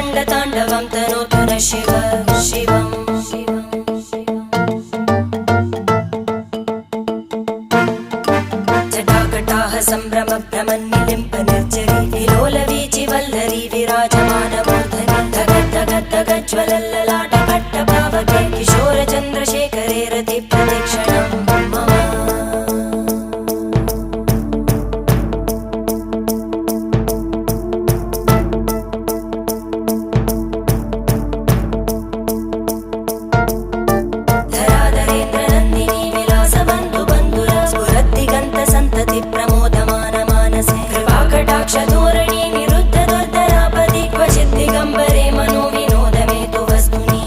रङ्गताण्डवं तनोतु न शिव शिवम् जटाकटाः सम्भ्रमभ्रमन्निलिम्प निर्जरी विलोलवीचि वल्लरी विराजमानमूर्धनि धगज्ज्वलल्ललाटपट्टपावके किशोरचन्द्रशेखरे रतिप्रतिक्षणं मम धराधरेन्द्रनन्दिनी विलासबन्धुबन्धुर स्फुरद्दिगन्तसन्तति प्रमोदमान मानसे कृपाकटाक्षधोरणी निरुद्ध दुर्धरापदि क्वचित् दिगम्बरे मनोविनोदमेतु वस्तुनि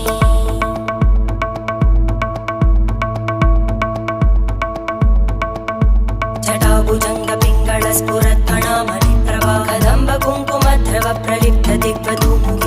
जटाभुजङ्गपिङ्गळस्फुरत्फणामणिप्रभा कदम्ब कुङ्कुमद्रव प्रलिप्त दिग्वधूमुखी